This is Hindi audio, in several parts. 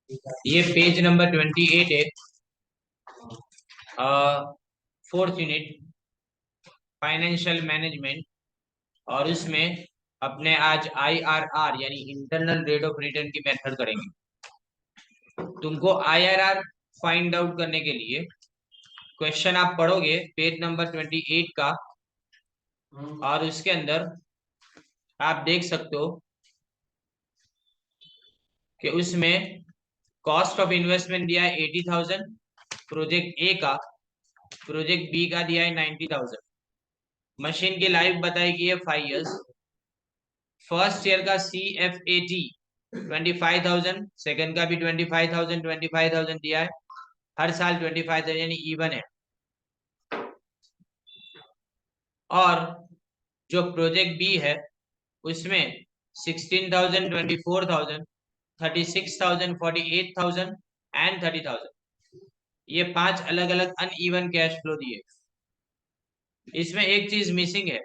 ये पेज नंबर 28 है। Fourth unit financial management. और उसमें अपने आज IRR यानी इंटरनल रेट ऑफ रिटर्न की मेथड करेंगे। तुमको IRR फाइंड आउट करने के लिए क्वेश्चन आप पढ़ोगे पेज नंबर 28 का, और उसके अंदर आप देख सकते हो कि उसमें कॉस्ट ऑफ इन्वेस्टमेंट दिया है 80,000 प्रोजेक्ट ए का, प्रोजेक्ट बी का दिया है 90,000। मशीन की लाइफ बताई गई है 5 इयर्स। फर्स्ट ईयर का CFAT 25,000, सेकंड का भी 25,000 25,000 दिया है। हर साल 25,000 यानी इवन है। और जो प्रोजेक्ट बी है उसमें 16,000 24,000 36,000 48,000 एंड 30,000। ये 5 अलग अलग अनइवन कैश फ्लो दिए। इसमें एक चीज मिसिंग है,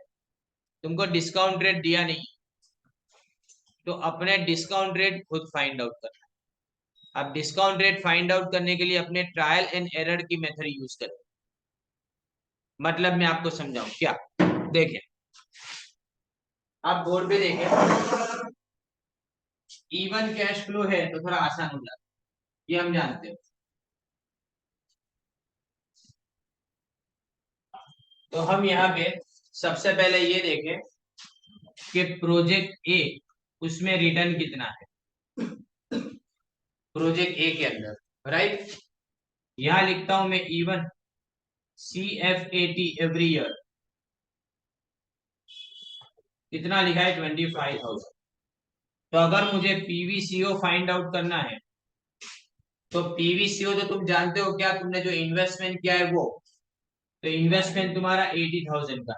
तुमको डिस्काउंट रेट दिया नहीं, तो अपने डिस्काउंट रेट खुद फाइंड आउट करना। अब डिस्काउंट रेट फाइंड आउट करने के लिए अपने ट्रायल एंड एरर की मेथड यूज करें। मतलब मैं आपको समझाऊं क्या, देखें आप बोर्ड पे देखें। इवन कैश फ्लो है तो थोड़ा आसान हो जाता है, ये हम जानते हैं। तो हम यहाँ पे सबसे पहले ये देखें कि प्रोजेक्ट ए उसमें रिटर्न कितना है, प्रोजेक्ट ए के अंदर, राइट। यहां लिखता हूं मैं इवन CFAT एवरी ईयर कितना लिखा है 25,000। तो अगर मुझे PVCO फाइंड आउट करना है तो PVCO तो तुम जानते हो क्या, तुमने जो इन्वेस्टमेंट किया है वो, तो इन्वेस्टमेंट तुम्हारा 80,000 का,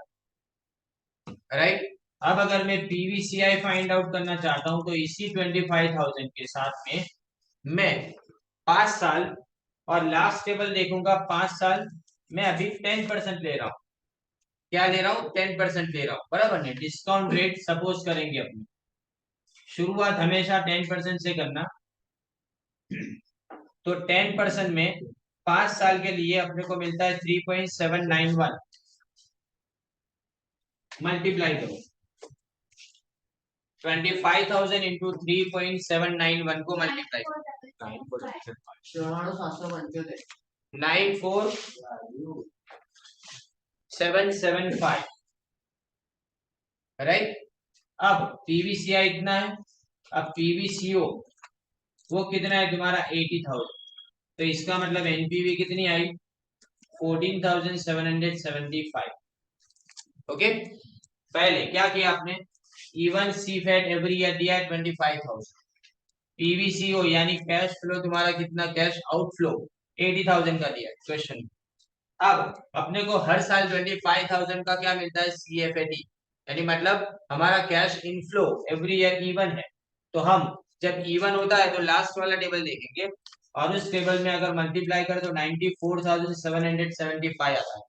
राइट। अब अगर मैं PVCI फाइंड आउट करना चाहता हूं तो इसी 25,000 के साथ में मैं 5 साल और लास्ट टेबल देखूंगा 5 साल। मैं अभी 10% ले रहा हूँ। क्या ले रहा हूँ? 10% ले रहा हूँ, बराबर है। डिस्काउंट रेट सपोज करेंगे अपनी, शुरुआत हमेशा 10% से करना। तो 10% में 5 साल के लिए अपने को मिलता है 3.791। मल्टीप्लाई करो 25,000 इंटू 3.791 को मल्टीप्लाई करो 94775, राइट। अब PVCI इतना है, अब PVCO वो कितना है तुम्हारा 80,000। तो इसका मतलब NPV कितनी आई 14,775। ओके, पहले क्या किया आपने, इवन CFAT एवरी ईयर दिया है 25,000। PVCO यानी कैश फ्लो तुम्हारा कितना, कैश आउटफ्लो 80,000 का दिया क्वेश्चन। अब अपने को हर साल 25,000 का क्या मिलता है CFAT, यानी मतलब हमारा cash inflow every year even है। तो हम जब इवन होता है तो लास्ट वाला टेबल देखेंगे, और उस टेबल में अगर मल्टीप्लाई करें तो 94,775 आता है।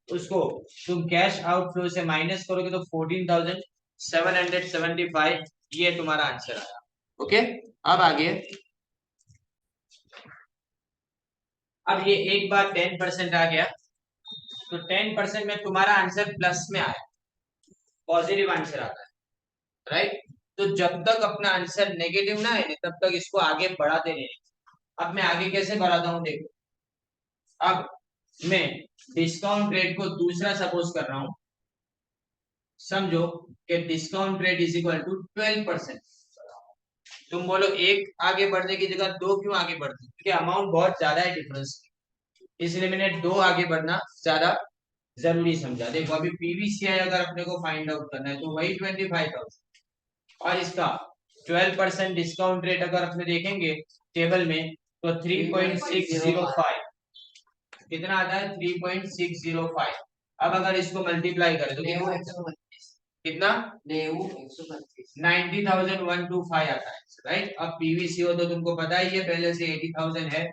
उसको तुम कैश आउटफ्लो से माइनस करोगे तो 14,775, ये तुम्हारा आंसर आया। ओके, अब आगे, अब ये एक बार 10% आ गया तो 10% में तुम्हारा आंसर प्लस में आया, पॉजिटिव आंसर आता है, राइट। तो जब तक अपना आंसर नेगेटिव ना है तब तक इसको आगे बढ़ाते रहे। अब मैं आगे कैसे बढ़ाता हूं देखो। अब मैं डिस्काउंट रेट को दूसरा सपोज कर रहा हूं। समझो कि discount rate is equal to 12%। तुम बोलो एक आगे बढ़ने की जगह दो क्यों आगे बढ़ते, क्योंकि अमाउंट बहुत ज्यादा है डिफरेंस, इसलिए मैंने दो आगे बढ़ना ज्यादा जरूरी समझा। देखो अभी PVCI अगर अपने को फाइंड आउट करना है तो वही 25,000, और इसका 12% डिस्काउंट रेट अगर अपने देखेंगे टेबल में तो 3.605 कितना आता है, 3.605। अब अगर इसको मल्टीप्लाई करें तो कितना 90,125 आता है, राइट। अब PVCO तो तुमको पता ही है पहले से 80,000 है,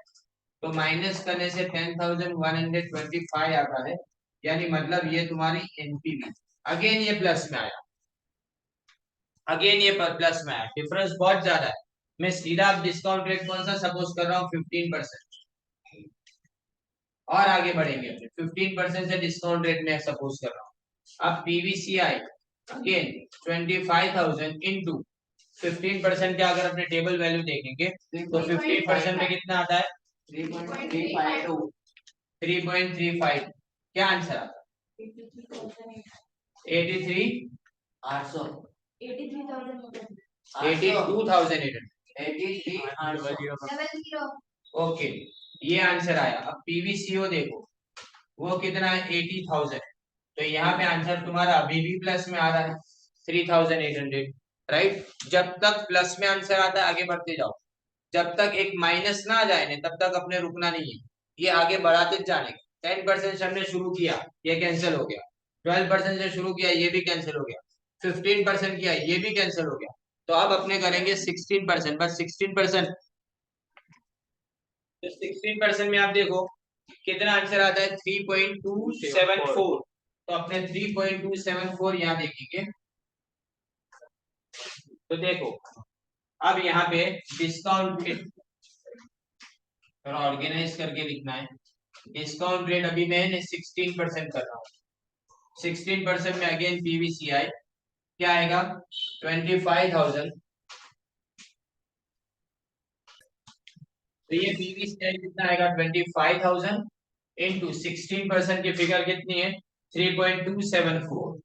तो माइनस करने से 10,125 आता है, यानी मतलब ये तुम्हारी NPV। अगेन ये प्लस में आया, अगेन ये प्लस में आया, डिफरेंस बहुत ज्यादा है। मैं सीधा अब डिस्काउंट रेट कौन सा सपोज कर रहा हूँ 15%, और आगे बढ़ेंगे 15% से डिस्काउंट रेट में सपोज कर रहा हूँ। अब पीवीसीआई अगेन 25,000 इंटू 15% का अगर अपने टेबल वैल्यू देखेंगे तो 15% में कितना आता है 3.352 3.35। क्या आंसर आता है 83 800 82,800 ओके, ये आंसर आया। अब पीवीसीओ देखो वो कितना है 80,000, तो यहाँ पे आंसर तुम्हारा अभी भी प्लस में आ रहा है 3,800, राइट। जब तक प्लस में आंसर आता है आगे बढ़ते जाओ, जब तक एक माइनस ना आ जाए ना तब तक अपने रुकना नहीं है, ये आगे बढ़ाते जाने। 10% से हमने शुरू किया, ये कैंसिल हो गया। 12% से शुरू किया, ये भी कैंसिल हो गया। 15% किया, ये भी कैंसिल हो गया। तो अब अपने करेंगे 16%, बस 16%। तो 16% में आप देखो कितना आंसर आता है 3.274। तो अपने 3.274 यहाँ देखेंगे, तो देखो अब यहाँ पे डिस्काउंट रेट थोड़ा ऑर्गेनाइज करके लिखना है। डिस्काउंट रेट अभी मैं 16% कर रहा हूँ। 16% में अगेन पीवीसीआई क्या आएगा 25,000। तो ये पीवीसीआई कितना आएगा 25,000 इंटू 16% की फिगर कितनी है 3.274।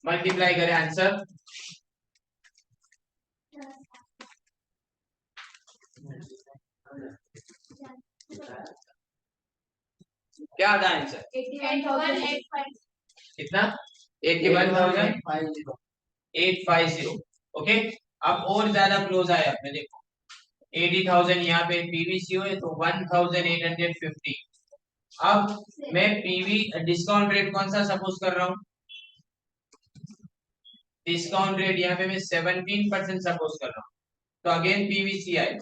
मल्टीप्लाई करें आंसर, क्या आता है आंसर कितना 81,850। ओके, अब और ज्यादा क्लोज आया अपने देखो 80,000 यहाँ पे पीवीसीओ है तो 1,850। अब मैं पीवी डिस्काउंट रेट कौन सा सपोज कर रहा हूँ, डिस्काउंट रेट यहाँ पे मैं 17% सपोज कर रहा हूँ। तो अगेन पीवीसीआई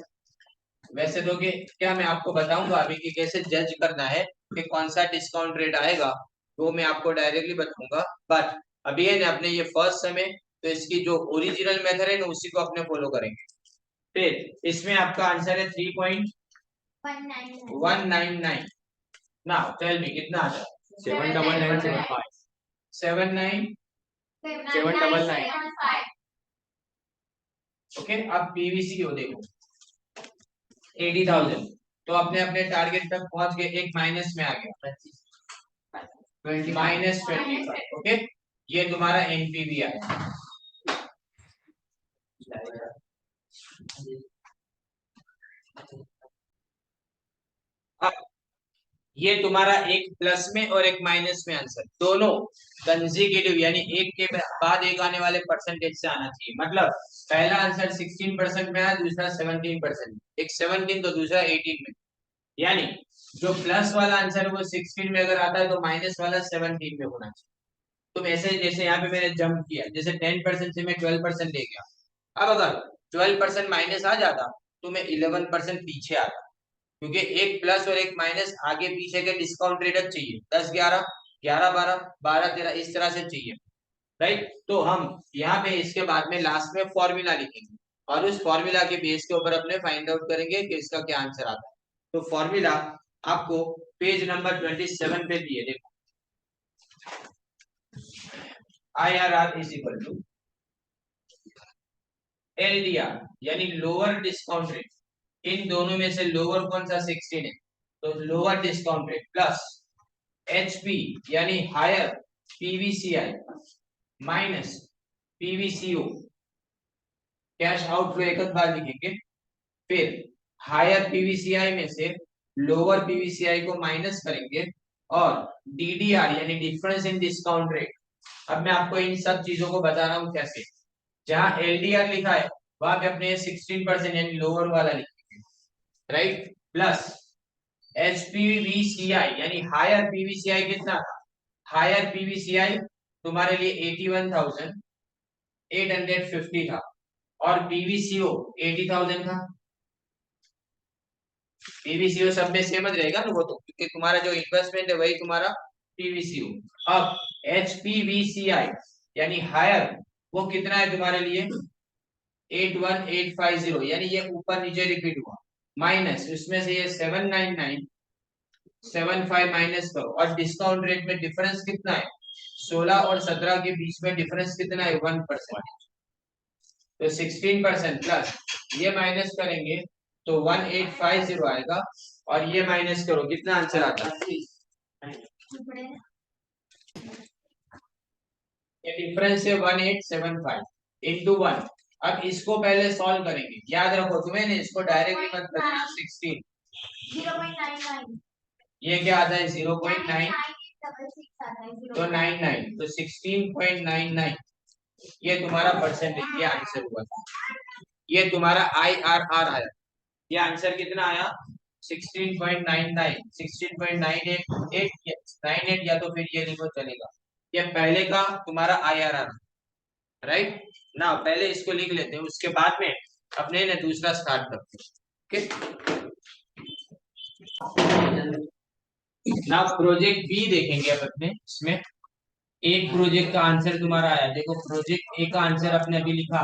वैसे तो क्या मैं आपको बताऊंगा अभी कि कैसे जज करना है कि कौन सा डिस्काउंट रेट आएगा, वो मैं आपको डायरेक्टली बताऊंगा। बट अभी है ना अपने ये फर्स्ट समय, तो इसकी जो ओरिजिनल मेथड है ना उसी को अपने फॉलो करेंगे। फिर इसमें आपका आंसर है 3.199। नाउ टेल मी कितना आता है 79975 79975। ओके, अब पीवीसी हो देखो 80,000, तो अपने अपने टारगेट तक पहुंच गए, एक माइनस में आ गया -25। ओके, ये तुम्हारा एनपीवी आया। अब ये तुम्हारा एक प्लस में और एक माइनस में आंसर दोनों कंसेक्यूटिव यानी एक के बाद एक आने वाले परसेंटेज से आना चाहिए। मतलब पहला आंसर 16% में आया, दूसरा 17%, एक 17 तो दूसरा 18 में। यानी जो प्लस वाला आंसर है वो 16 में अगर आता है तो माइनस वाला 17 में होना चाहिए। तो ऐसे जैसे यहाँ पे मैंने जंप किया, जैसे 10% से मैं 12% ले गया। अब अगर 12% माइनस आ जाता तो मैं 11% पीछे आता, क्योंकि एक प्लस और एक माइनस आगे पीछे के डिस्काउंट रेट चाहिए 10 11 11 12 12 13 इस तरह से चाहिए, राइट। तो हम यहाँ पे इसके बाद में लास्ट में फॉर्मूला लिखेंगे और उस फॉर्मूला के बेस के ऊपर अपने फाइंड आउट करेंगे कि इसका क्या आंसर आता है। तो फॉर्मूला आपको पेज नंबर 27 पे दिए, देखो IRR is equal to LDR यानी लोअर डिस्काउंट रेट, इन दोनों में से लोअर कौन सा 16 है तो lower discount rate, plus HP यानी higher PVCI minus PVCO, cash outflow एक बार लिखेंगे। फिर हायर पीवीसीआई में से लोअर पीवीसीआई को माइनस करेंगे और डीडीआर यानी डिफरेंस इन डिस्काउंट रेट। अब मैं आपको इन सब चीजों को बता रहा हूं कैसे। जहां एलडीआर लिखा है वहां पे अपने 16% यानी लोअर वाला लिखेंगे, राइट। प्लस एचपीवीसीआई यानी हायर पीवीसीआई कितना था, हायर पीवीसीआई तुम्हारे लिए 81,850 था और पीवीसीओ 80,000 था। पीवीसीओ सब में सेम रहेगा ना वो, तो क्योंकि तुम्हारा जो इन्वेस्टमेंट है वही तुम्हारा पीवीसीओ। अब एचपीवीसीआई यानी हायर वो कितना है तुम्हारे लिए 81,850, यानी ये ऊपर नीचे रिपीट हुआ, माइनस उसमें से ये 799,75 माइनस करो, और डिस्काउंट रेट में डिफरेंस कितना है, 16 और 17 के बीच में डिफरेंस कितना है, 1%। तो 16% प्लस ये माइनस करेंगे तो 1850 आएगा, और ये माइनस करो कितना आंसर आता है, ये डिफरेंस है 1875 इंटू 1। अब इसको पहले सॉल्व करेंगे, याद रखो तुम्हें ने इसको डायरेक्टली मत करना, 16 ये क्या आता है 0.9, तो 99, तो 16.99 ये तुम्हारा परसेंटेज, ये आंसर हुआ था, ये तुम्हारा IRR आया, ये आंसर कितना आया 16.99, 16.98 या तो फिर ये लिखो चलेगा, ये पहले का तुम्हारा IRR, राइट ना, पहले इसको लिख लेते हैं, उसके बाद में अपने ने दूसरा स्टार्ट करते हैं, ओके ना। प्रोजेक्ट बी देखेंगे अब अपने, इसमें एक प्रोजेक्ट का आंसर तुम्हारा आया, देखो प्रोजेक्ट ए का आंसर अपने अभी लिखा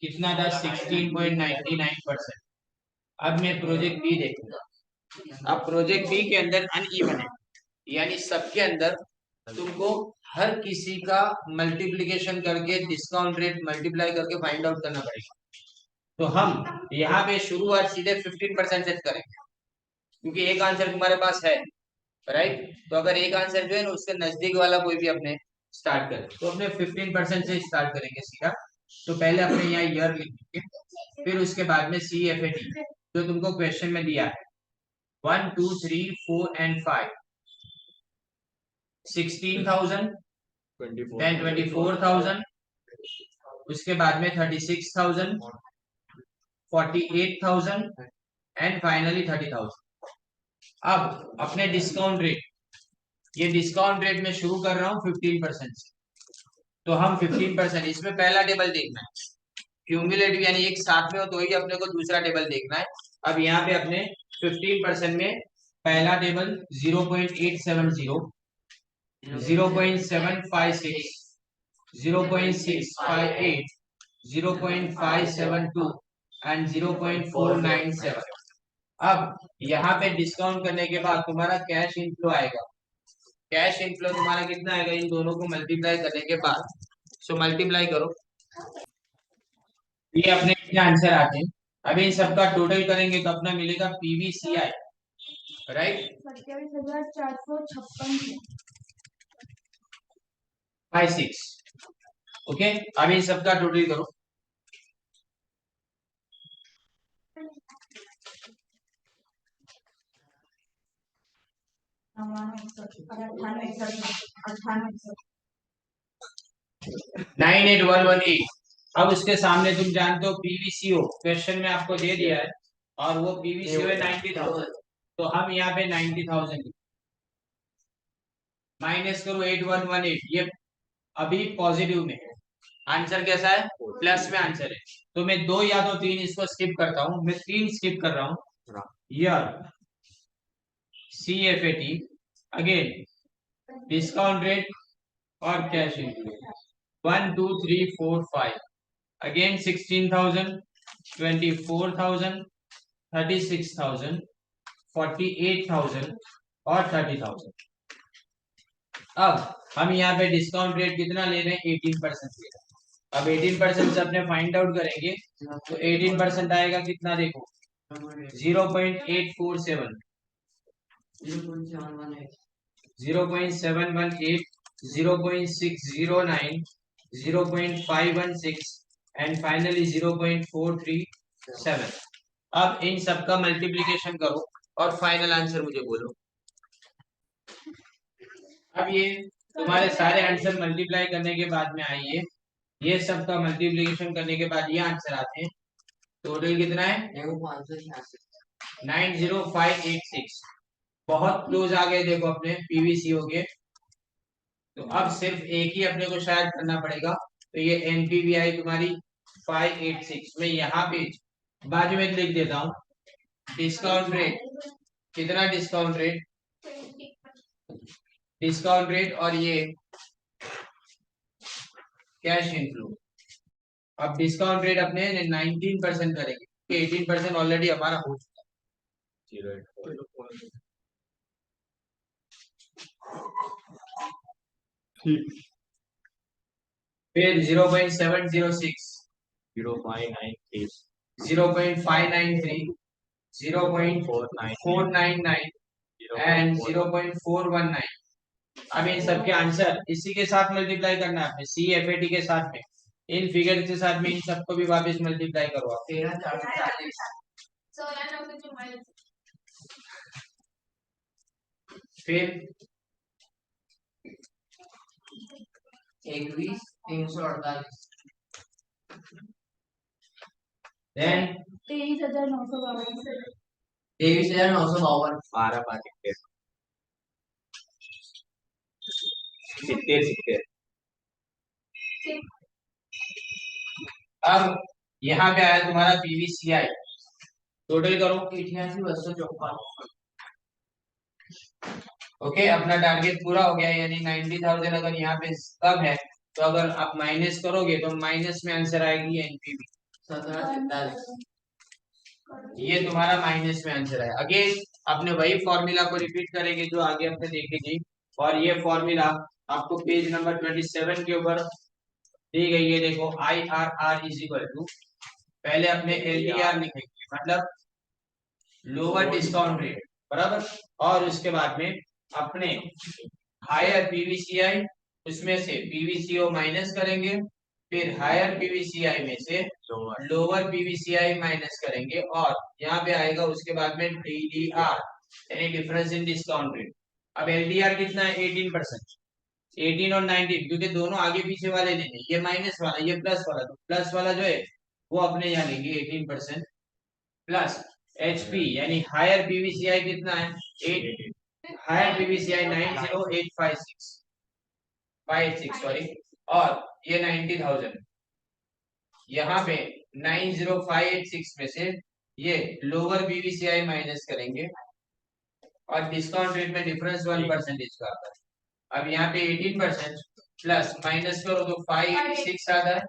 कितना था 16.99%। अब मैं प्रोजेक्ट बी देखूंगा, अब प्रोजेक्ट बी के अंदर अनइवन है, यानी सबके अंदर तुमको हर किसी का मल्टीप्लिकेशन करके डिस्काउंट रेट मल्टीप्लाई करके फाइंड आउट करना पड़ेगा। तो हम यहाँ पे शुरुआत सीधे 15% से करेंगे, क्योंकि एक आंसर तुम्हारे पास है, राइट। तो अगर एक आंसर जो है ना उसके नजदीक वाला कोई भी अपने स्टार्ट करें, तो अपने 15% से स्टार्ट करेंगे सीधा। तो पहले अपने यहाँ ईयर लिखेंगे, फिर उसके बाद में CFAT जो तुमको क्वेश्चन में दिया है, 1 2 3 4 एंड 5, 16,000, देन 24,000, उसके बाद में 36,000, 48,000 एंड फाइनली 30,000। अब अपने डिस्काउंट रेट, ये डिस्काउंट रेट में शुरू कर रहा हूँ 15% से, तो हम 15%, इसमें पहला टेबल देखना है, क्यूमुलेटिव यानी एक साथ में हो तो ही अपने को दूसरा टेबल देखना है। अब यहाँ पे अपने 15% में पहला टेबल 0.870, 0.756, 0.658, 0.572 एंड 0.497। अब यहाँ पे डिस्काउंट करने के बाद तुम्हारा कैश इनफ्लो आएगा, कैश इनफ्लो तुम्हारा कितना आएगा इन दोनों को मल्टीप्लाई करने के बाद, सो मल्टीप्लाई करो, ये अपने कितने आंसर आते हैं। अभी इन सबका टोटल करेंगे तो अपना मिलेगा PVCI, राइट 27,456, ओके। अभी इन सबका टोटल करो, nine eight one one eight. अब उसके सामने तुम जानते हो PVCO क्वेश्चन में आपको दे दिया है, और वो PVCO है 90,000, तो हम यहाँ पे 90,000 माइनस करो 8118, ये अभी पॉजिटिव में है, आंसर कैसा है प्लस में आंसर है, तो मैं 2 या तो 3 इसको स्किप करता हूँ, मैं 3 स्किप कर रहा हूँ। Year CFAT again discount rate और कैश इनफ्लो, 1 2 3 4 5 अगेन 16,000, 24,000, 36,000, 48,000 और 30,000। अब हम यहाँ पे डिस्काउंट रेट कितना ले रहे हैं 18% ले रहे हैं। अब 18% से अपने फाइंड आउट करेंगे, तो 18% आएगा कितना, देखो 0.847, 0.718, 0.609, 0.516 एंड फाइनली 0.437। अब इन सबका मल्टीप्लिकेशन करो और फाइनल आंसर मुझे बोलो। अब ये तुम्हारे सारे आंसर मल्टीप्लाई करने के बाद में आइए, ये सब का मल्टीप्लिकेशन करने के बाद ये आंसर आते हैं, टोटल कितना है 90586, बहुत क्लोज आ गए देखो अपने PVCO के। तो अब सिर्फ एक ही अपने को शायद करना पड़ेगा, तो ये NPVI तुम्हारी 586, मैं यहाँ पे बाजू में लिख देता हूँ, डिस्काउंट रेट कितना, डिस्काउंट रेट, डिस्काउंट रेट और ये कैश इनफ्लो, अब डिस्काउंट रेट अपने 19% करेंगे, 18% ऑलरेडी हमारा हो चुका है। फिर 0.706, 0.93, 0.593, 0.499 एंड 0.419। अब इन सबके आंसर इसी के साथ मल्टीप्लाई करना है आपने, सी एफ ए टी के साथ में, इन फिगर के साथ में इन सबको भी वापस मल्टीप्लाई करो आप। 13,440। फिर 21,348, देन 23,952, 12 70 70। अब यहाँ पे आया तुम्हारा पीवीसीआई, टोटल करो 88,254। ओके, अपना टारगेट पूरा हो गया, यानी 90,000 अगर यहाँ पे कम है तो अगर आप माइनस करोगे तो माइनस में आंसर आएगी एनपीवी 1747। ये तुम्हारा माइनस में आंसर है। अगेन अपने वही फॉर्मूला को रिपीट करेंगे जो आगे अपने देखेंगे, और ये फॉर्मूला आपको पेज नंबर 27 के ऊपर दी गई है। देखो I R R is equal to, पहले अपने एलडीआर लिखेंगे, मतलब लोअर डिस्काउंट रेट, बराबर, और उसके बाद में अपने हायर पीवीसीआई, उसमें से पीवीसीओ माइनस करेंगे, फिर हायर पीवीसीआई में से लोअर पीवीसीआई माइनस करेंगे, और यहाँ पे आएगा उसके बाद में डीडीआर, यानी डिफरेंस इन डिस्काउंट रेट। अब एलडीआर कितना है? 18%, 18 और 19, क्योंकि दोनों आगे पीछे वाले लेंगे, ये माइनस वाला ये प्लस वाला, तो प्लस वाला जो है वो अपने यहाँ लेंगे 18% प्लस एचपी, यानी हायर पीवीसीआई कितना है? 8, हायर पीवीसीआई 90856 सॉरी, और ये 90,000, यहाँ पे 90586 में से ये लोअर पीवीसीआई माइनस करेंगे, और डिस्काउंट रेट में डिफरेंस 1% का आता है। अब यहाँ पे 18% प्लस माइनस करो तो 586 आता है,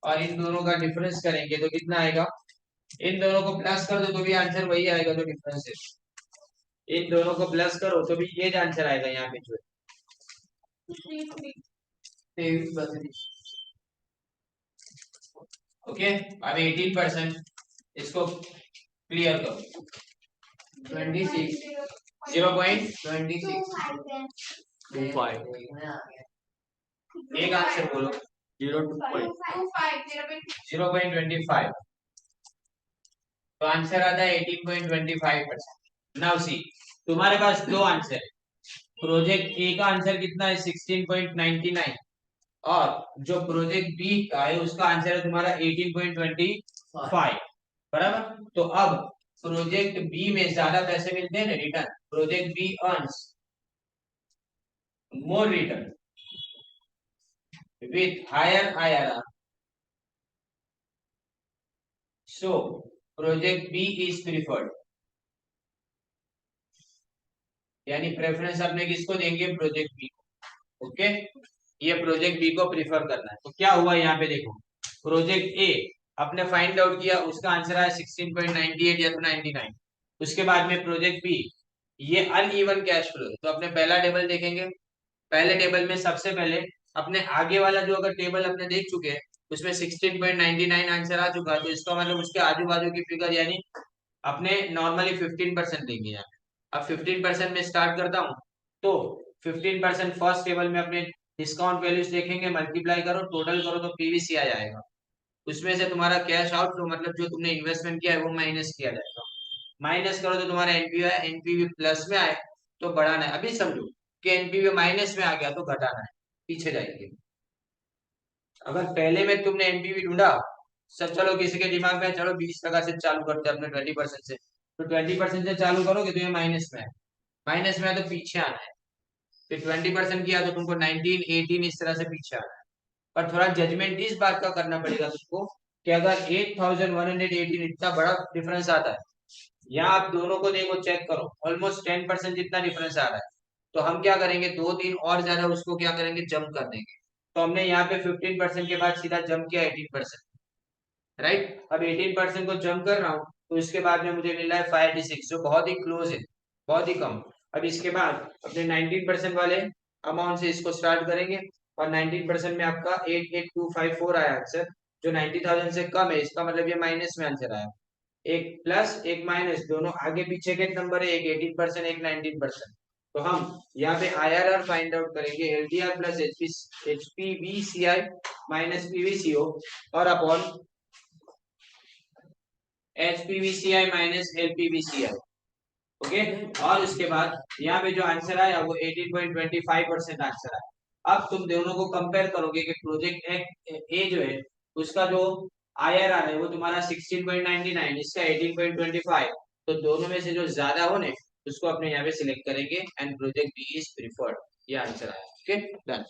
और इन दोनों का डिफरेंस करेंगे तो कितना आएगा? इन दोनों को प्लस कर दो तो भी आंसर वही आएगा जो डिफरेंस है, इन दोनों को प्लस करो तो भी ये आंसर आएगा यहाँ पे जो है 23%। ओके, अब 18% इसको क्लियर करो, 26, 0.2625, एक आंसर बोलो, 0.25, तो आंसर आता है 18.25%। नाउ सी, तुम्हारे पास दो आंसर है, प्रोजेक्ट ए का आंसर कितना है? 16.99, और जो प्रोजेक्ट बी का है उसका आंसर है तुम्हारा 18.25, बराबर। तो अब प्रोजेक्ट बी में ज्यादा पैसे मिलते हैं ना, return, project B earns more return with higher IRR, so project B is preferred, यानी प्रेफरेंस अपने किसको देंगे? प्रोजेक्ट बी को। ओके, ये प्रोजेक्ट बी को प्रीफर करना है। तो क्या हुआ यहाँ पे देखो, प्रोजेक्ट ए अपने फाइंड आउट किया, उसका आंसर आया 16.98 या तो 99। उसके बाद में प्रोजेक्ट बी, ये अनइवन कैश फ्लो है, तो अपने पहला टेबल देखेंगे, पहले टेबल में सबसे पहले अपने आगे वाला जो अगर टेबल अपने देख चुके हैं उसमें 16.99 आंसर आ चुका, तो इसका मतलब उसके आजू बाजू की फिगर, यानी अपने नॉर्मली 15% देंगे यहाँ। अब 15% में स्टार्ट करता हूँ, तो 15% फर्स्ट टेबल में अपने डिस्काउंट वैल्यूज देखेंगे, मल्टीप्लाई करो, टोटल करो तो पीवीसी आ जाएगा, उसमें से तुम्हारा कैश आउट फ्लो, मतलब जो तुमने इन्वेस्टमेंट किया है वो माइनस किया जाएगा, माइनस करो तो तुम्हारा एनपीवी है, एनपीवी प्लस में आए तो बढ़ाना है। अभी समझो कि एनपीवी माइनस में आ गया तो घटाना है, पीछे जाएंगे। अगर पहले में तुमने एनपीवी ढूंढा, सब चलो किसी के दिमाग में चलो 20% से चालू करते हैं अपने 20% से, तो 20% से चालू करोगे तो ये माइनस में है, माइनस में है तो पीछे आना है, फिर 20% किया तो तुमको 19 18 इस तरह से पीछे आना है। पर थोड़ा जजमेंट इस बात का करना पड़ेगा तुमको कि अगर 8,118 इतना बड़ा डिफरेंस आता है, यहाँ आप दोनों को देखो, चेक करो, ऑलमोस्ट 10% जितना डिफरेंस आ रहा है, तो हम क्या करेंगे, 2-3 और ज्यादा उसको क्या करेंगे, जंप कर देंगे। तो हमने यहाँ पे 15% के बाद सीधा जंप किया 18%, राइट। अब 18% को जंप कर रहा हूँ तो इसके बाद में मुझे मिल रहा है 586 जो बहुत ही क्लोज है, बहुत ही कम। अब इसके बाद अपने 19% वाले अमाउंट से इसको स्टार्ट करेंगे और 19% में आपका 88254 आया आंसर, जो 90,000 से कम है, इसका मतलब ये माइनस में आंसर आया। एक प्लस एक माइनस दोनों आगे पीछे के नंबर है, एक 18%, एक 19%। तो हम यहाँ पे IRR फाइंड आउट करेंगे, LDR plus HPVCI minus PVCO और upon HPVCI minus LPVCI। Okay, और उसके बाद यहाँ पे जो आंसर आया वो 18.25% आंसर आया। अब तुम दोनों को कंपेयर करोगे कि प्रोजेक्ट ए जो है उसका जो IRR है वो तुम्हारा 16.99, इसका 18.25, तो दोनों में से जो ज्यादा हो ने उसको अपने यहाँ पे सिलेक्ट करेंगे and project B is preferred. ये आंसर आया। Okay, done.